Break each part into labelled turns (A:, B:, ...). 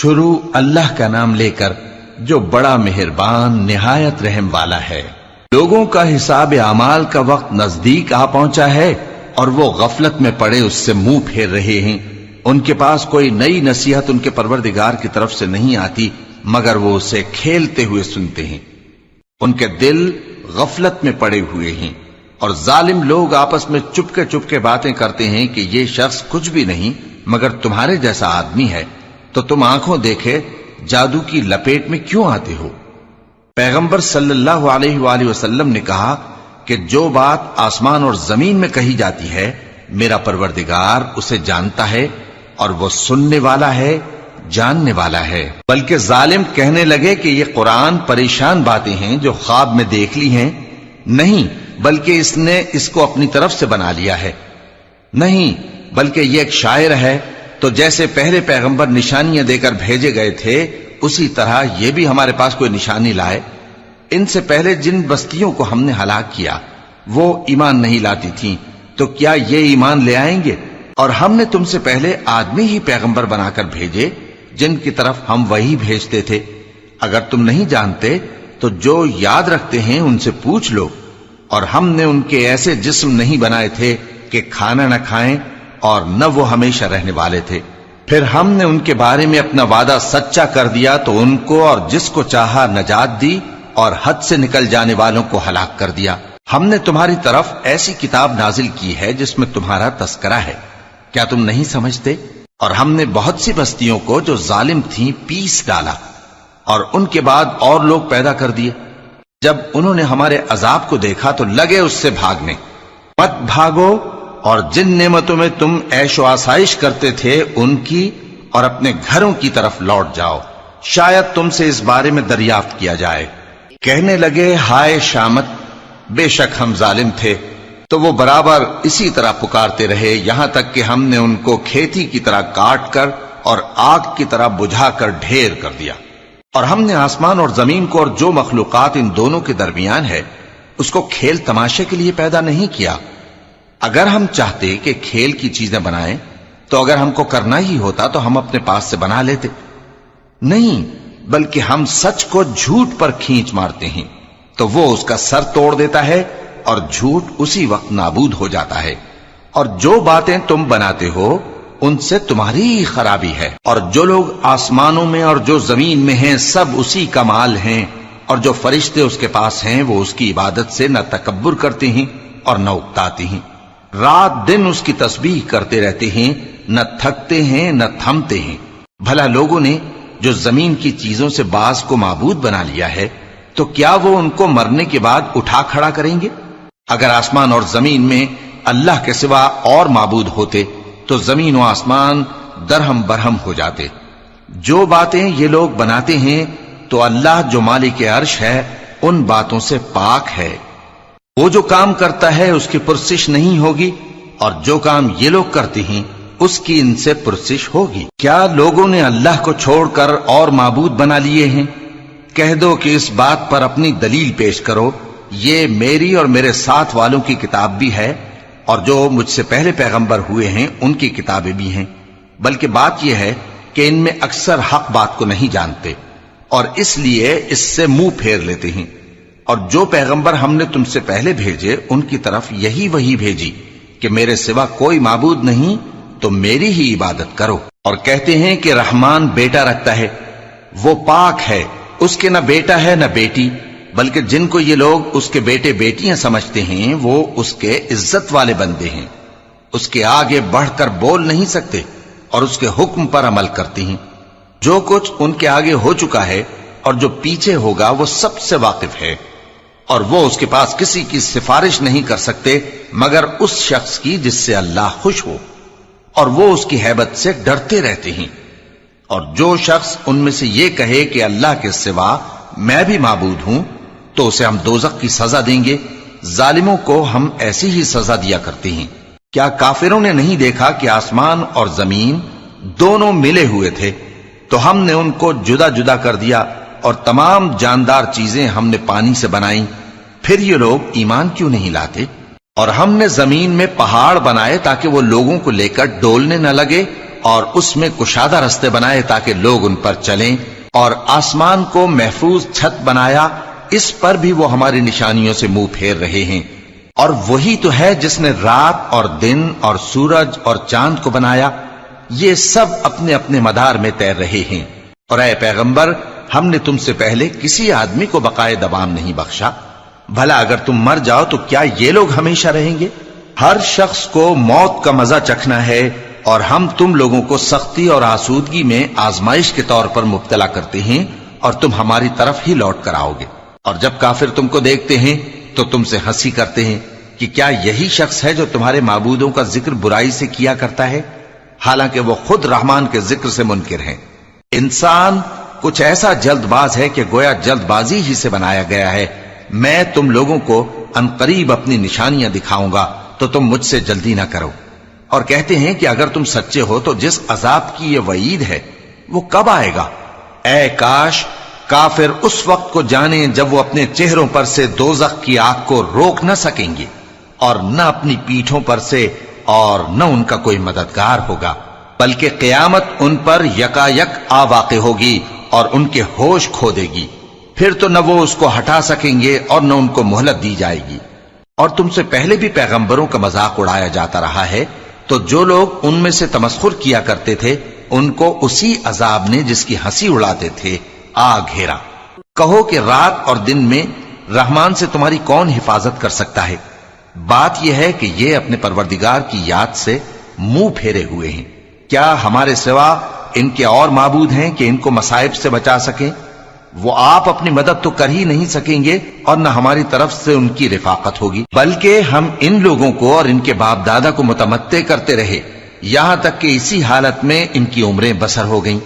A: شروع اللہ کا نام لے کر جو بڑا مہربان نہایت رحم والا ہے۔ لوگوں کا حساب اعمال کا وقت نزدیک آ پہنچا ہے اور وہ غفلت میں پڑے اس سے منہ پھیر رہے ہیں۔ ان کے پاس کوئی نئی نصیحت ان کے پروردگار کی طرف سے نہیں آتی مگر وہ اسے کھیلتے ہوئے سنتے ہیں۔ ان کے دل غفلت میں پڑے ہوئے ہیں اور ظالم لوگ آپس میں چپکے باتیں کرتے ہیں کہ یہ شخص کچھ بھی نہیں مگر تمہارے جیسا آدمی ہے، تو تم آنکھوں دیکھے جادو کی لپیٹ میں کیوں آتے ہو؟ پیغمبر صلی اللہ علیہ وآلہ وسلم نے کہا کہ جو بات آسمان اور زمین میں کہی جاتی ہے میرا پروردگار اسے جانتا ہے اور وہ سننے والا ہے، جاننے والا ہے۔ بلکہ ظالم کہنے لگے کہ یہ قرآن پریشان باتیں ہیں جو خواب میں دیکھ لی ہیں، نہیں بلکہ اس نے اس کو اپنی طرف سے بنا لیا ہے، نہیں بلکہ یہ ایک شاعر ہے۔ تو جیسے پہلے پیغمبر نشانیاں دے کر بھیجے گئے تھے اسی طرح یہ بھی ہمارے پاس کوئی نشانی لائے۔ ان سے پہلے جن بستیوں کو ہم نے ہلاک کیا وہ ایمان نہیں لاتی تھیں، تو کیا یہ ایمان لے آئیں گے؟ اور ہم نے تم سے پہلے آدمی ہی پیغمبر بنا کر بھیجے جن کی طرف ہم وہی بھیجتے تھے۔ اگر تم نہیں جانتے تو جو یاد رکھتے ہیں ان سے پوچھ لو۔ اور ہم نے ان کے ایسے جسم نہیں بنائے تھے کہ کھانا نہ کھائیں اور نہ وہ ہمیشہ رہنے والے تھے۔ پھر ہم نے ان کے بارے میں اپنا وعدہ سچا کر دیا تو ان کو اور جس کو چاہا نجات دی اور حد سے نکل جانے والوں کو ہلاک کر دیا۔ ہم نے تمہاری طرف ایسی کتاب نازل کی ہے جس میں تمہارا تذکرہ ہے، کیا تم نہیں سمجھتے؟ اور ہم نے بہت سی بستیوں کو جو ظالم تھیں پیس ڈالا اور ان کے بعد اور لوگ پیدا کر دیے۔ جب انہوں نے ہمارے عذاب کو دیکھا تو لگے اس سے بھاگنے۔ مت بھاگو اور جن نعمتوں میں تم عیش و آسائش کرتے تھے ان کی اور اپنے گھروں کی طرف لوٹ جاؤ، شاید تم سے اس بارے میں دریافت کیا جائے۔ کہنے لگے ہائے شامت، بے شک ہم ظالم تھے، تو وہ برابر اسی طرح پکارتے رہے یہاں تک کہ ہم نے ان کو کھیتی کی طرح کاٹ کر اور آگ کی طرح بجھا کر ڈھیر کر دیا۔ اور ہم نے آسمان اور زمین کو اور جو مخلوقات ان دونوں کے درمیان ہے اس کو کھیل تماشے کے لیے پیدا نہیں کیا۔ اگر ہم چاہتے کہ کھیل کی چیزیں بنائیں تو اگر ہم کو کرنا ہی ہوتا تو ہم اپنے پاس سے بنا لیتے، نہیں بلکہ ہم سچ کو جھوٹ پر کھینچ مارتے ہیں تو وہ اس کا سر توڑ دیتا ہے اور جھوٹ اسی وقت نابود ہو جاتا ہے۔ اور جو باتیں تم بناتے ہو ان سے تمہاری ہی خرابی ہے۔ اور جو لوگ آسمانوں میں اور جو زمین میں ہیں سب اسی کا مال ہیں، اور جو فرشتے اس کے پاس ہیں وہ اس کی عبادت سے نہ تکبر کرتے ہیں اور نہ اکتاتے ہیں، رات دن اس کی تسبیح کرتے رہتے ہیں، نہ تھکتے ہیں نہ تھمتے ہیں۔ بھلا لوگوں نے جو زمین کی چیزوں سے بعض کو معبود بنا لیا ہے تو کیا وہ ان کو مرنے کے بعد اٹھا کھڑا کریں گے؟ اگر آسمان اور زمین میں اللہ کے سوا اور معبود ہوتے تو زمین و آسمان درہم برہم ہو جاتے۔ جو باتیں یہ لوگ بناتے ہیں تو اللہ جو مالک عرش ہے ان باتوں سے پاک ہے۔ وہ جو کام کرتا ہے اس کی پرسش نہیں ہوگی، اور جو کام یہ لوگ کرتے ہیں اس کی ان سے پرسش ہوگی۔ کیا لوگوں نے اللہ کو چھوڑ کر اور معبود بنا لیے ہیں؟ کہہ دو کہ اس بات پر اپنی دلیل پیش کرو، یہ میری اور میرے ساتھ والوں کی کتاب بھی ہے اور جو مجھ سے پہلے پیغمبر ہوئے ہیں ان کی کتابیں بھی ہیں، بلکہ بات یہ ہے کہ ان میں اکثر حق بات کو نہیں جانتے اور اس لیے اس سے منہ پھیر لیتے ہیں۔ اور جو پیغمبر ہم نے تم سے پہلے بھیجے ان کی طرف یہی وحی بھیجی کہ میرے سوا کوئی معبود نہیں تو میری ہی عبادت کرو۔ اور کہتے ہیں کہ رحمان بیٹا رکھتا ہے، وہ پاک ہے، اس کے نہ بیٹا ہے نہ بیٹی، بلکہ جن کو یہ لوگ اس کے بیٹے بیٹیاں سمجھتے ہیں وہ اس کے عزت والے بندے ہیں، اس کے آگے بڑھ کر بول نہیں سکتے اور اس کے حکم پر عمل کرتے ہیں۔ جو کچھ ان کے آگے ہو چکا ہے اور جو پیچھے ہوگا وہ سب سے واقف ہے، اور وہ اس کے پاس کسی کی سفارش نہیں کر سکتے مگر اس شخص کی جس سے اللہ خوش ہو، اور وہ اس کی ہیبت سے ڈرتے رہتے ہیں۔ اور جو شخص ان میں سے یہ کہے کہ اللہ کے سوا میں بھی معبود ہوں تو اسے ہم دوزخ کی سزا دیں گے، ظالموں کو ہم ایسی ہی سزا دیا کرتے ہیں۔ کیا کافروں نے نہیں دیکھا کہ آسمان اور زمین دونوں ملے ہوئے تھے تو ہم نے ان کو جدا جدا کر دیا اور تمام جاندار چیزیں ہم نے پانی سے بنائیں، پھر یہ لوگ ایمان کیوں نہیں لاتے؟ اور ہم نے زمین میں پہاڑ بنائے تاکہ وہ لوگوں کو لے کر ڈولنے نہ لگے اور اس میں کشادہ رستے بنائے تاکہ لوگ ان پر چلیں، اور آسمان کو محفوظ چھت بنایا، اس پر بھی وہ ہماری نشانیوں سے منہ پھیر رہے ہیں۔ اور وہی تو ہے جس نے رات اور دن اور سورج اور چاند کو بنایا، یہ سب اپنے اپنے مدار میں تیر رہے ہیں۔ اور اے پیغمبر، ہم نے تم سے پہلے کسی آدمی کو بقائے دوام نہیں بخشا، بھلا اگر تم مر جاؤ تو کیا یہ لوگ ہمیشہ رہیں گے؟ ہر شخص کو موت کا مزہ چکھنا ہے، اور ہم تم لوگوں کو سختی اور آسودگی میں آزمائش کے طور پر مبتلا کرتے ہیں، اور تم ہماری طرف ہی لوٹ کر آؤ گے۔ اور جب کافر تم کو دیکھتے ہیں تو تم سے ہنسی کرتے ہیں کہ کیا یہی شخص ہے جو تمہارے معبودوں کا ذکر برائی سے کیا کرتا ہے، حالانکہ وہ خود رحمان کے ذکر سے منکر ہیں۔ انسان کچھ ایسا جلد باز ہے کہ گویا جلد بازی ہی سے بنایا گیا ہے۔ میں تم لوگوں کو عنقریب اپنی نشانیاں دکھاؤں گا تو تم مجھ سے جلدی نہ کرو۔ اور کہتے ہیں کہ اگر تم سچے ہو تو جس عذاب کی یہ وعید ہے وہ کب آئے گا؟ اے کاش کافر اس وقت کو جانیں جب وہ اپنے چہروں پر سے دوزخ کی آگ کو روک نہ سکیں گے، اور نہ اپنی پیٹھوں پر سے، اور نہ ان کا کوئی مددگار ہوگا، بلکہ قیامت ان پر یکا یک آ واقع ہوگی اور ان کے ہوش کھو دے گی۔ پھر تو نہ وہ اس کو ہٹا سکیں گے اور نہ ان کو مہلت دی جائے گی۔ اور تم سے پہلے بھی پیغمبروں کا مذاق اڑایا جاتا رہا ہے، تو جو لوگ ان میں سے تمسخر کیا کرتے تھے ان کو اسی عذاب نے جس کی ہنسی اڑاتے تھے آ گھیرا۔ کہو کہ رات اور دن میں رحمان سے تمہاری کون حفاظت کر سکتا ہے؟ بات یہ ہے کہ یہ اپنے پروردگار کی یاد سے منہ پھیرے ہوئے ہیں۔ کیا ہمارے سوا ان کے اور معبود ہیں کہ ان کو مصائب سے بچا سکیں؟ وہ آپ اپنی مدد تو کر ہی نہیں سکیں گے، اور نہ ہماری طرف سے ان کی رفاقت ہوگی، بلکہ ہم ان لوگوں کو اور ان کے باپ دادا کو متمتع کرتے رہے، یہاں تک کہ اسی حالت میں ان کی عمریں بسر ہو گئیں۔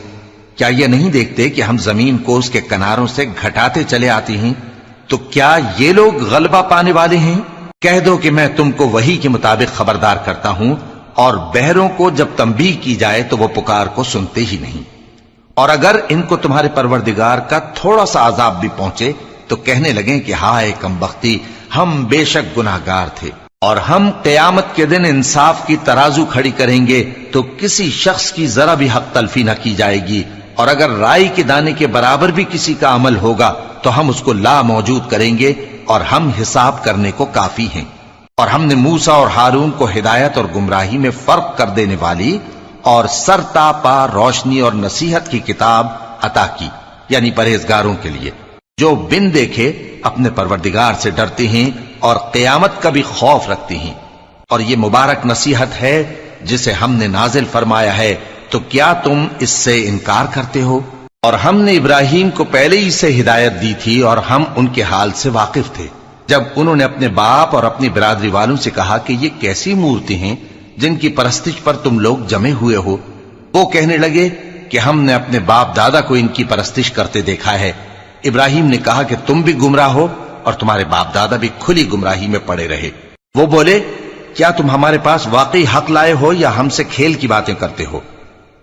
A: کیا یہ نہیں دیکھتے کہ ہم زمین کو اس کے کناروں سے گھٹاتے چلے آتے ہیں؟ تو کیا یہ لوگ غلبہ پانے والے ہیں؟ کہہ دو کہ میں تم کو وحی کے مطابق خبردار کرتا ہوں، اور بہروں کو جب تنبیہ کی جائے تو وہ پکار کو سنتے ہی نہیں۔ اور اگر ان کو تمہارے پروردگار کا تھوڑا سا عذاب بھی پہنچے تو کہنے لگیں کہ ہائے کمبختی، ہم بے شک گناہگار تھے۔ اور ہم قیامت کے دن انصاف کی ترازو کھڑی کریں گے تو کسی شخص کی ذرا بھی حق تلفی نہ کی جائے گی، اور اگر رائی کے دانے کے برابر بھی کسی کا عمل ہوگا تو ہم اس کو لا موجود کریں گے، اور ہم حساب کرنے کو کافی ہیں۔ اور ہم نے موسیٰ اور ہارون کو ہدایت اور گمراہی میں فرق کر دینے والی اور سر تا پا روشنی اور نصیحت کی کتاب عطا کی، یعنی پرہیزگاروں کے لیے جو بن دیکھے اپنے پروردگار سے ڈرتے ہیں اور قیامت کا بھی خوف رکھتے ہیں۔ اور یہ مبارک نصیحت ہے جسے ہم نے نازل فرمایا ہے، تو کیا تم اس سے انکار کرتے ہو؟ اور ہم نے ابراہیم کو پہلے ہی سے ہدایت دی تھی، اور ہم ان کے حال سے واقف تھے جب انہوں نے اپنے باپ اور اپنی برادری والوں سے کہا کہ یہ کیسی مورتی ہیں جن کی پرستش پر تم لوگ جمے ہوئے ہو۔ وہ کہنے لگے کہ ہم نے اپنے باپ دادا کو ان کی پرستش کرتے دیکھا ہے۔ ابراہیم نے کہا کہ تم بھی گمراہ ہو اور تمہارے باپ دادا بھی کھلی گمراہی میں پڑے رہے۔ وہ بولے کیا تم ہمارے پاس واقعی حق لائے ہو یا ہم سے کھیل کی باتیں کرتے ہو؟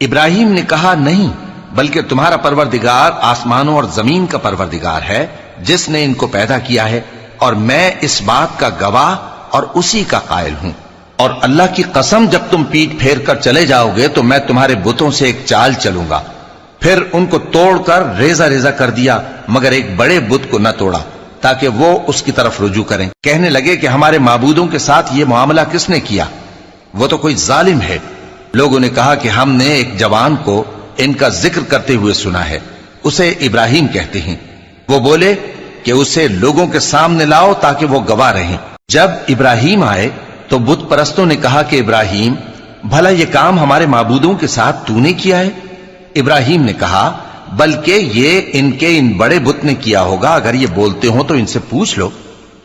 A: ابراہیم نے کہا نہیں، بلکہ تمہارا پروردگار آسمانوں اور زمین کا پروردگار ہے جس نے ان کو پیدا کیا ہے، اور میں اس بات کا گواہ اور اسی کا قائل ہوں۔ اور اللہ کی قسم جب تم پیٹ پھیر کر چلے جاؤ گے تو میں تمہارے بتوں سے ایک چال چلوں گا۔ پھر ان کو توڑ کر ریزہ ریزہ کر دیا، مگر ایک بڑے بت کو نہ توڑا تاکہ وہ اس کی طرف رجوع کریں۔ کہنے لگے کہ ہمارے معبودوں کے ساتھ یہ معاملہ کس نے کیا؟ وہ تو کوئی ظالم ہے۔ لوگوں نے کہا کہ ہم نے ایک جوان کو ان کا ذکر کرتے ہوئے سنا ہے، اسے ابراہیم کہتے ہیں۔ وہ بولے کہ اسے لوگوں کے سامنے لاؤ تاکہ وہ گواہ رہیں۔ جب ابراہیم آئے تو بت پرستوں نے کہا کہ ابراہیم، بھلا یہ کام ہمارے معبودوں کے ساتھ تو نے کیا ہے؟ ابراہیم نے کہا بلکہ یہ ان کے ان بڑے بت نے کیا ہوگا، اگر یہ بولتے ہوں تو ان سے پوچھ لو۔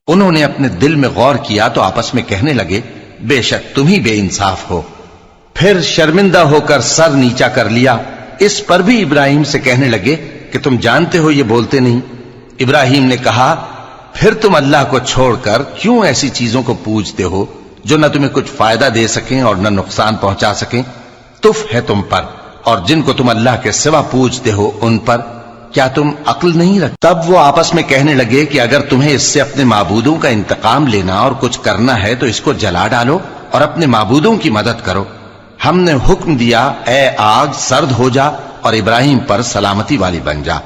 A: انہوں نے اپنے دل میں غور کیا تو آپس میں کہنے لگے بے شک تم ہی بے انصاف ہو۔ پھر شرمندہ ہو کر سر نیچا کر لیا۔ اس پر بھی ابراہیم سے کہنے لگے کہ تم جانتے ہو یہ بولتے نہیں۔ ابراہیم نے کہا پھر تم اللہ کو چھوڑ کر کیوں ایسی چیزوں کو پوجتے ہو جو نہ تمہیں کچھ فائدہ دے سکیں اور نہ نقصان پہنچا سکیں؟ تف ہے تم پر اور جن کو تم اللہ کے سوا پوجتے ہو ان پر، کیا تم عقل نہیں رکھتے؟ تب وہ آپس میں کہنے لگے کہ اگر تمہیں اس سے اپنے معبودوں کا انتقام لینا اور کچھ کرنا ہے تو اس کو جلا ڈالو اور اپنے معبودوں کی مدد کرو۔ ہم نے حکم دیا اے آگ سرد ہو جا اور ابراہیم پر سلامتی والی بن جا۔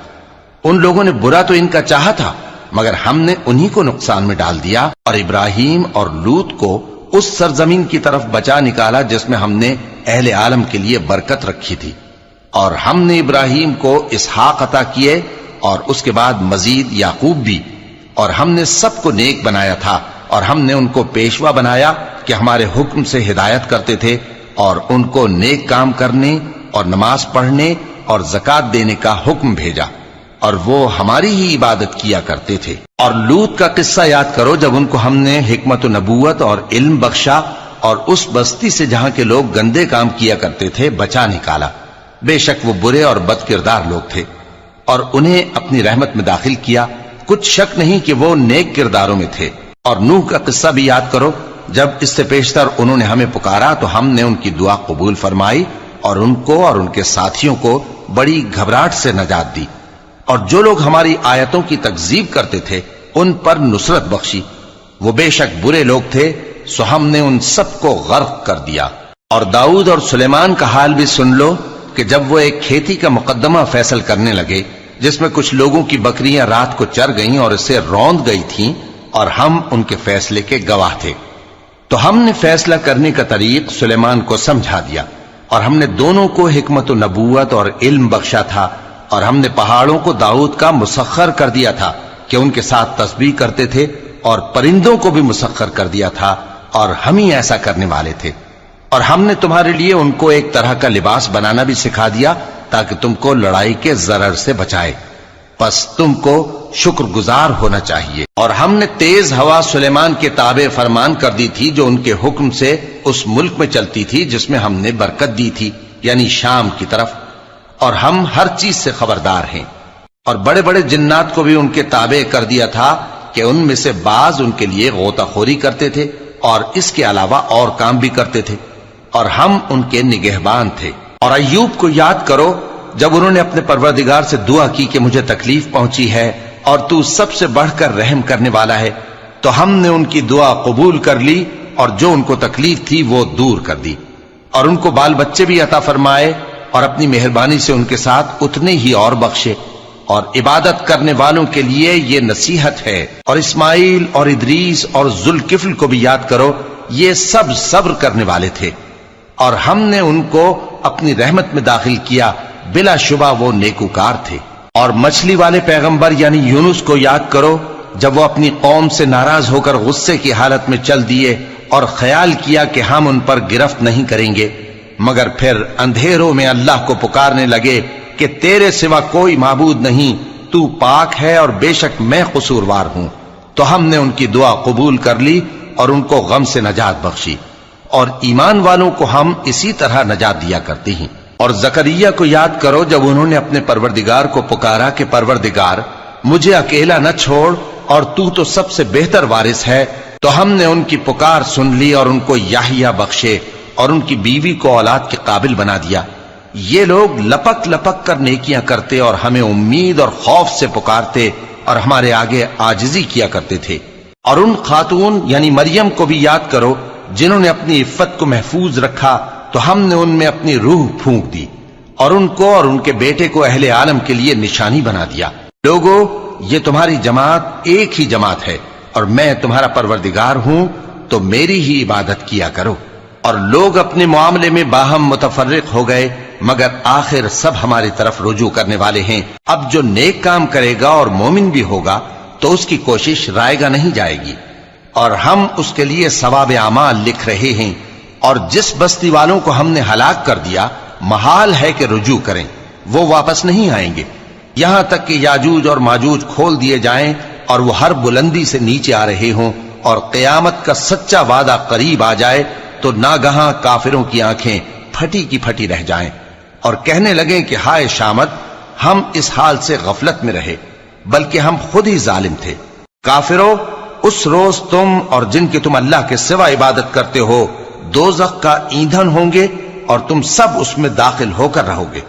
A: ان لوگوں نے برا تو ان کا چاہا تھا، مگر ہم نے انہی کو نقصان میں ڈال دیا اور ابراہیم اور لوط کو اس سرزمین کی طرف بچا نکالا جس میں ہم نے اہل عالم کے لیے برکت رکھی تھی۔ اور ہم نے ابراہیم کو اسحاق عطا کیے اور اس کے بعد مزید یعقوب بھی، اور ہم نے سب کو نیک بنایا تھا، اور ہم نے ان کو پیشوا بنایا کہ ہمارے حکم سے ہدایت کرتے تھے، اور ان کو نیک کام کرنے اور نماز پڑھنے اور زکات دینے کا حکم بھیجا، اور وہ ہماری ہی عبادت کیا کرتے تھے۔ اور لوط کا قصہ یاد کرو جب ان کو ہم نے حکمت و نبوت اور علم بخشا اور اس بستی سے جہاں کے لوگ گندے کام کیا کرتے تھے بچا نکالا۔ بے شک وہ برے اور بد کردار لوگ تھے، اور انہیں اپنی رحمت میں داخل کیا، کچھ شک نہیں کہ وہ نیک کرداروں میں تھے۔ اور نوح کا قصہ بھی یاد کرو جب اس سے پیشتر انہوں نے ہمیں پکارا تو ہم نے ان کی دعا قبول فرمائی اور ان کو اور ان کے ساتھیوں کو بڑی گھبراہٹ سے نجات دی، اور جو لوگ ہماری آیتوں کی تکذیب کرتے تھے ان پر نصرت بخشی۔ وہ بے شک برے لوگ تھے، سو ہم نے ان سب کو غرق کر دیا۔ اور داؤد اور سلیمان کا حال بھی سن لو کہ جب وہ ایک کھیتی کا مقدمہ فیصل کرنے لگے جس میں کچھ لوگوں کی بکریاں رات کو چر گئیں اور اسے روند گئی تھیں، اور ہم ان کے فیصلے کے گواہ تھے، تو ہم نے فیصلہ کرنے کا طریق سلیمان کو سمجھا دیا، اور ہم نے دونوں کو حکمت و نبوت اور علم بخشا تھا، اور ہم نے پہاڑوں کو داؤد کا مسخر کر دیا تھا کہ ان کے ساتھ تسبیح کرتے تھے، اور پرندوں کو بھی مسخر کر دیا تھا، اور ہم ہی ایسا کرنے والے تھے۔ اور ہم نے تمہارے لیے ان کو ایک طرح کا لباس بنانا بھی سکھا دیا تاکہ تم کو لڑائی کے ضرر سے بچائے، پس تم کو شکر گزار ہونا چاہیے۔ اور ہم نے تیز ہوا سلیمان کے تابع فرمان کر دی تھی جو ان کے حکم سے اس ملک میں چلتی تھی جس میں ہم نے برکت دی تھی، یعنی شام کی طرف، اور ہم ہر چیز سے خبردار ہیں۔ اور بڑے بڑے جنات کو بھی ان کے تابع کر دیا تھا کہ ان میں سے بعض ان کے لیے غوطہ خوری کرتے تھے اور اس کے علاوہ اور کام بھی کرتے تھے، اور ہم ان کے نگہبان تھے۔ اور ایوب کو یاد کرو جب انہوں نے اپنے پروردگار سے دعا کی کہ مجھے تکلیف پہنچی ہے اور تو سب سے بڑھ کر رحم کرنے والا ہے، تو ہم نے ان کی دعا قبول کر لی اور جو ان کو تکلیف تھی وہ دور کر دی، اور ان کو بال بچے بھی عطا فرمائے، اور اپنی مہربانی سے ان کے ساتھ اتنے ہی اور بخشے۔ اور عبادت کرنے والوں کے لیے یہ نصیحت ہے۔ اور اسماعیل اور ادریس اور ذوالکفل کو بھی یاد کرو، یہ سب صبر کرنے والے تھے، اور ہم نے ان کو اپنی رحمت میں داخل کیا، بلا شبہ وہ نیکوکار تھے۔ اور مچھلی والے پیغمبر یعنی یونس کو یاد کرو جب وہ اپنی قوم سے ناراض ہو کر غصے کی حالت میں چل دیے اور خیال کیا کہ ہم ان پر گرفت نہیں کریں گے، مگر پھر اندھیروں میں اللہ کو پکارنے لگے کہ تیرے سوا کوئی معبود نہیں، تو پاک ہے اور بے شک میں قصوروار ہوں، تو ہم نے ان کی دعا قبول کر لی اور ان کو غم سے نجات بخشی، اور ایمان والوں کو ہم اسی طرح نجات دیا کرتے ہیں۔ اور زکریا کو یاد کرو جب انہوں نے اپنے پروردگار کو پکارا کہ پروردگار مجھے اکیلا نہ چھوڑ اور تو سب سے بہتر وارث ہے، تو ہم نے ان کی پکار سن لی اور ان کو یحییٰ بخشے اور ان کی بیوی کو اولاد کے قابل بنا دیا۔ یہ لوگ لپک لپک کر نیکیاں کرتے اور ہمیں امید اور خوف سے پکارتے اور ہمارے آگے عاجزی کیا کرتے تھے۔ اور ان خاتون یعنی مریم کو بھی یاد کرو جنہوں نے اپنی عفت کو محفوظ رکھا، تو ہم نے ان میں اپنی روح پھونک دی اور ان کو اور ان کے بیٹے کو اہل عالم کے لیے نشانی بنا دیا۔ لوگو، یہ تمہاری جماعت ایک ہی جماعت ہے اور میں تمہارا پروردگار ہوں، تو میری ہی عبادت کیا کرو۔ اور لوگ اپنے معاملے میں باہم متفرق ہو گئے، مگر آخر سب ہماری طرف رجوع کرنے والے ہیں۔ اب جو نیک کام کرے گا اور مومن بھی ہوگا تو اس کی کوشش رائے گا نہیں جائے گی، اور ہم اس کے لیے ثواب اعمال لکھ رہے ہیں۔ اور جس بستی والوں کو ہم نے ہلاک کر دیا محال ہے کہ رجوع کریں، وہ واپس نہیں آئیں گے، یہاں تک کہ یاجوج اور ماجوج کھول دیے جائیں اور وہ ہر بلندی سے نیچے آ رہے ہوں، اور قیامت کا سچا وعدہ قریب آ جائے تو ناگہاں کافروں کی آنکھیں پھٹی کی پھٹی رہ جائیں اور کہنے لگیں کہ ہائے شامت، ہم اس حال سے غفلت میں رہے، بلکہ ہم خود ہی ظالم تھے۔ کافروں، اس روز تم اور جن کی تم اللہ کے سوا عبادت کرتے ہو دوزخ کا ایندھن ہوں گے اور تم سب اس میں داخل ہو کر رہو گے۔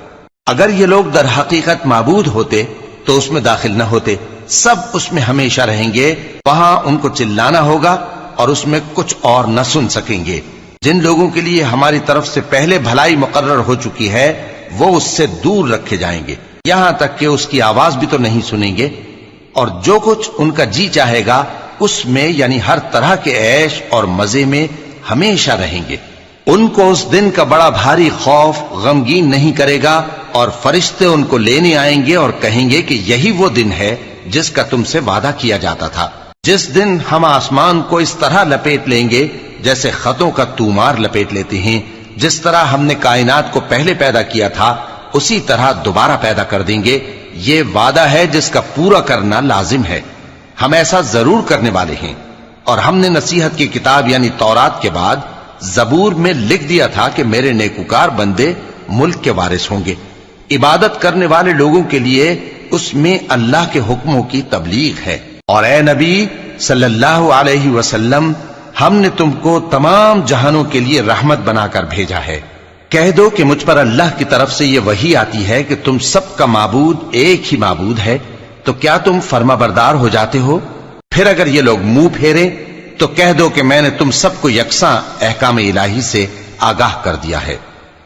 A: اگر یہ لوگ در حقیقت معبود ہوتے تو اس میں داخل نہ ہوتے، سب اس میں ہمیشہ رہیں گے، وہاں ان کو چلانا ہوگا اور اس میں کچھ اور نہ سن سکیں گے۔ جن لوگوں کے لیے ہماری طرف سے پہلے بھلائی مقرر ہو چکی ہے وہ اس سے دور رکھے جائیں گے، یہاں تک کہ اس کی آواز بھی تو نہیں سنیں گے، اور جو کچھ ان کا جی چاہے گا اس میں یعنی ہر طرح کے عیش اور مزے میں ہمیشہ رہیں گے۔ ان کو اس دن کا بڑا بھاری خوف غمگین نہیں کرے گا، اور فرشتے ان کو لینے آئیں گے اور کہیں گے کہ یہی وہ دن ہے جس کا تم سے وعدہ کیا جاتا تھا، جس دن ہم آسمان کو اس طرح لپیٹ لیں گے جیسے خطوں کا تومار لپیٹ لیتے ہیں، جس طرح ہم نے کائنات کو پہلے پیدا کیا تھا اسی طرح دوبارہ پیدا کر دیں گے۔ یہ وعدہ ہے جس کا پورا کرنا لازم ہے، ہم ایسا ضرور کرنے والے ہیں۔ اور ہم نے نصیحت کی کتاب یعنی تورات کے بعد زبور میں لکھ دیا تھا کہ میرے نیکوکار بندے ملک کے وارث ہوں گے۔ عبادت کرنے والے لوگوں کے لیے اس میں اللہ کے حکموں کی تبلیغ ہے۔ اور اے نبی صلی اللہ علیہ وسلم، ہم نے تم کو تمام جہانوں کے لیے رحمت بنا کر بھیجا ہے۔ کہہ دو کہ مجھ پر اللہ کی طرف سے یہ وحی آتی ہے کہ تم سب کا معبود ایک ہی معبود ہے، تو کیا تم فرما بردار ہو جاتے ہو؟ پھر اگر یہ لوگ منہ پھیریں تو کہہ دو کہ میں نے تم سب کو یکساں احکام الہی سے آگاہ کر دیا ہے،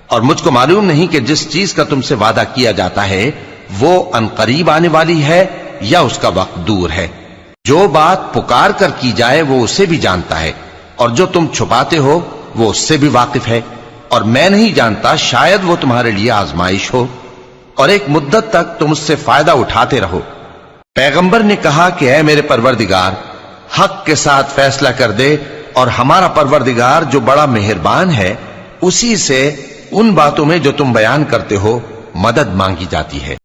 A: اور مجھ کو معلوم نہیں کہ جس چیز کا تم سے وعدہ کیا جاتا ہے وہ عنقریب آنے والی ہے یا اس کا وقت دور ہے۔ جو بات پکار کر کی جائے وہ اسے بھی جانتا ہے، اور جو تم چھپاتے ہو وہ اس سے بھی واقف ہے، اور میں نہیں جانتا شاید وہ تمہارے لیے آزمائش ہو، اور ایک مدت تک تم اس سے فائدہ اٹھاتے رہو۔ پیغمبر نے کہا کہ اے میرے پروردگار، حق کے ساتھ فیصلہ کر دے، اور ہمارا پروردگار جو بڑا مہربان ہے اسی سے ان باتوں میں جو تم بیان کرتے ہو مدد مانگی جاتی ہے۔